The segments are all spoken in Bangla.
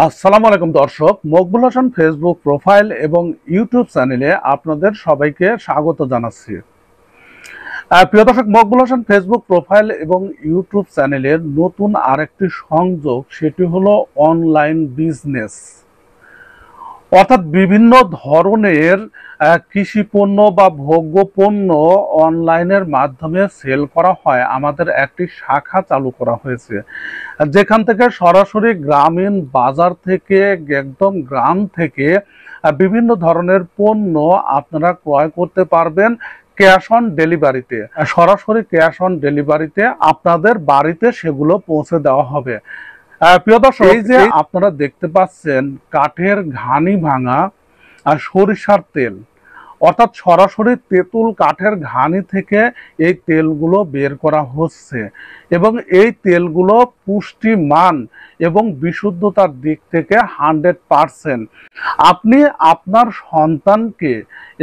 আসসালামু আলাইকুম দর্শক, মকবুল হাসান ফেসবুক প্রোফাইল এবং ইউটিউব চ্যানেলে আপনাদের সবাইকে স্বাগত জানাচ্ছি। প্রিয় দর্শক, মকবুল হাসান ফেসবুক প্রোফাইল এবং ইউটিউব চ্যানেলের নতুন আরেকটি সংযোগ, সেটি হলো অনলাইন বিজনেস। অর্থাৎ বিভিন্ন ধরনের কৃষি পণ্য বা ভোগ্য পণ্য অনলাইনের মাধ্যমে সেল করা হয়। আমাদের একটি শাখা চালু করা হয়েছে, যেখান থেকে সরাসরি গ্রামীণ বাজার থেকে, একদম গ্রাম থেকে বিভিন্ন ধরনের পণ্য আপনারা ক্রয় করতে পারবেন ক্যাশ অন ডেলিভারিতে। সরাসরি ক্যাশ অন ডেলিভারিতে আপনাদের বাড়িতে সেগুলো পৌঁছে দেওয়া হবে। প্রিয় দর্শক, এই যে আপনারা দেখতে পাচ্ছেন কাঠের ঘানি ভাঙা আর সরিষার তেল, অর্থাৎ সরাসরি তেঁতুল কাঠের ঘানি থেকে এই তেলগুলো বের করা হচ্ছে এবং এই তেলগুলো পুষ্টিমান এবং বিশুদ্ধতার দিক থেকে 100%। আপনি আপনার সন্তানকে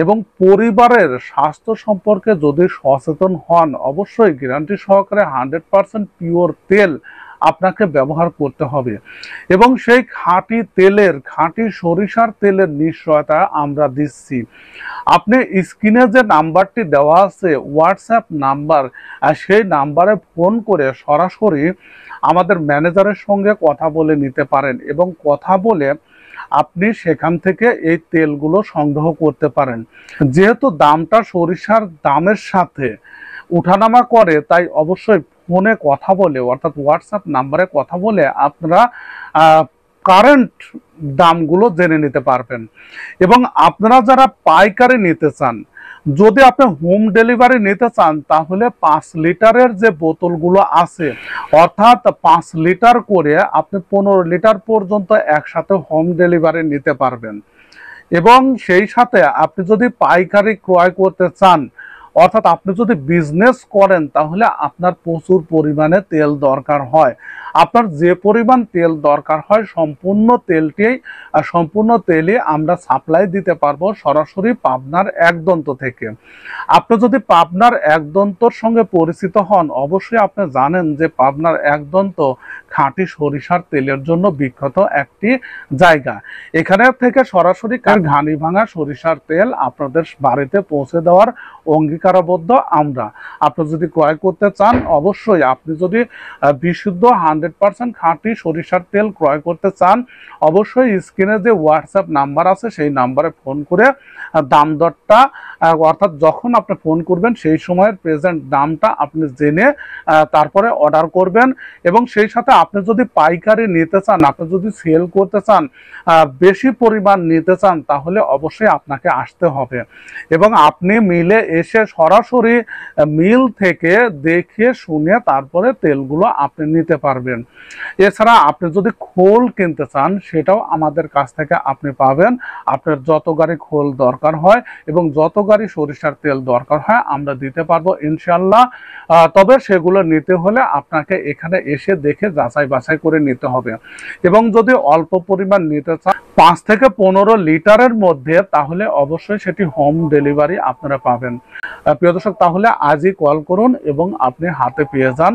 এবং পরিবারের স্বাস্থ্য সম্পর্কে যদি সচেতন হন, অবশ্যই গ্যারান্টি সহকারে 100% পিওর তেল আপনাকে ব্যবহার করতে হবে এবং সেই খাঁটি তেলের, খাঁটি সরিষার তেলের নিশ্চয়তা আমরা দিচ্ছি। আপনি স্ক্রিনে যে নাম্বারটি দেওয়া আছে হোয়াটসঅ্যাপ নাম্বার, সেই নাম্বারে ফোন করে সরাসরি আমাদের ম্যানেজারের সঙ্গে কথা বলে নিতে পারেন এবং কথা বলে আপনি সেখান থেকে এই তেলগুলো সংগ্রহ করতে পারেন। যেহেতু দামটা সরিষার দামের সাথে উঠানামা করে, তাই অবশ্যই ফোনে কথা বলে, অর্থাৎ হোয়াটসঅ্যাপ নাম্বারে কথা বলে আপনারা কারেন্ট দামগুলো জেনে নিতে পারবেন। এবং আপনারা যারা পাইকারি নিতে চান, যদি আপনি হোম ডেলিভারি নিতে চান, তাহলে 5 লিটারের যে বোতলগুলো আছে, অর্থাৎ 5 লিটার করে আপনি 15 লিটার পর্যন্ত একসাথে হোম ডেলিভারি নিতে পারবেন। এবং সেই সাথে আপনি যদি পাইকারি ক্রয় করতে চান, অর্থাৎ আপনি যদি বিজনেস করেন, তাহলে আপনার প্রচুর পরিমাণে তেল দরকার হয়। আপনার যে পরিমাণ তেল দরকার হয় সম্পূর্ণ তেলই আমরা সাপ্লাই দিতে পারবো সরাসরি পাবনার একদন্ত থেকে। আপনি যদি পাবনার একদন্তর সঙ্গে পরিচিত হন, অবশ্যই আপনি জানেন যে পাবনার একদন্ত খাঁটি সরিষার তেলের জন্য বিখ্যাত একটি জায়গা। এখানে থেকে সরাসরি ঘানি ভাঙা সরিষার তেল আপনাদের বাড়িতে পৌঁছে দেওয়ার অঙ্গীকারবদ্ধ আমরা। আপনি যদি ক্রয় করতে চান, অবশ্যই আপনি যদি বিশুদ্ধ 100% খাঁটি সরিষার তেল ক্রয় করতে চান, অবশ্যই স্ক্রিনে যে হোয়াটসঅ্যাপ নাম্বার আছে সেই নাম্বারে ফোন করে দাম দরটা, অর্থাৎ যখন আপনি ফোন করবেন সেই সময়ের প্রেজেন্ট দামটা আপনি জেনে তারপরে অর্ডার করবেন। এবং সেই সাথে আপনি যদি পাইকারি নিতে চান, আপনি যদি সেল করতে চান, বেশি পরিমাণ নিতে চান, তাহলে অবশ্যই আপনাকে আসতে হবে এবং আপনি মিলে এসে সরাসরি মিল থেকে দেখে শুনে তারপরে তেলগুলো আপনি নিতে পারবেন। এছাড়া আপনি যদি খোল কিনতে চান, সেটাও আমাদের কাছ থেকে আপনি পাবেন। আপনার যত গাড়ি খোল দরকার হয় এবং যত গাড়ি সরিষার তেল দরকার হয় আমরা দিতে পারবো ইনশাল্লাহ। তবে সেগুলো নিতে হলে আপনাকে এখানে এসে দেখে যাচাই বাছাই করে নিতে হবে। এবং যদি অল্প পরিমাণ নিতে চান, 5 থেকে 15 লিটারের মধ্যে, তাহলে অবশ্যই সেটি হোম ডেলিভারি আপনারা পাবেন। প্রিয় দর্শক, তাহলে আজই কল করুন এবং আপনি হাতে পেয়ে যান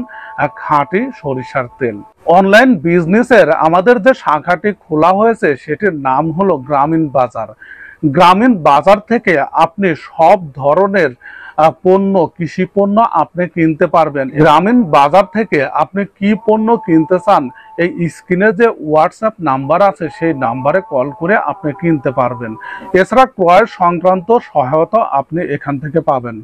খাঁটি সরিষার তেল। অনলাইন বিজনেসের আমাদের যে শাখাটি খোলা হয়েছে, সেটির নাম হলো গ্রামীণ বাজার। গ্রামীণ বাজার থেকে আপনি সব ধরনের পণ্য, কৃষি পণ্য আপনি কিনতে পারবেন। গ্রামীণ বাজার থেকে আপনি কি পণ্য কিনতে চান, এই স্ক্রিনে যে হোয়াটসঅ্যাপ নাম্বার আছে সেই নাম্বারে কল করে আপনি কিনতে পারবেন। এছাড়া ক্রয় সংক্রান্ত সহায়তা আপনি এখান থেকে পাবেন।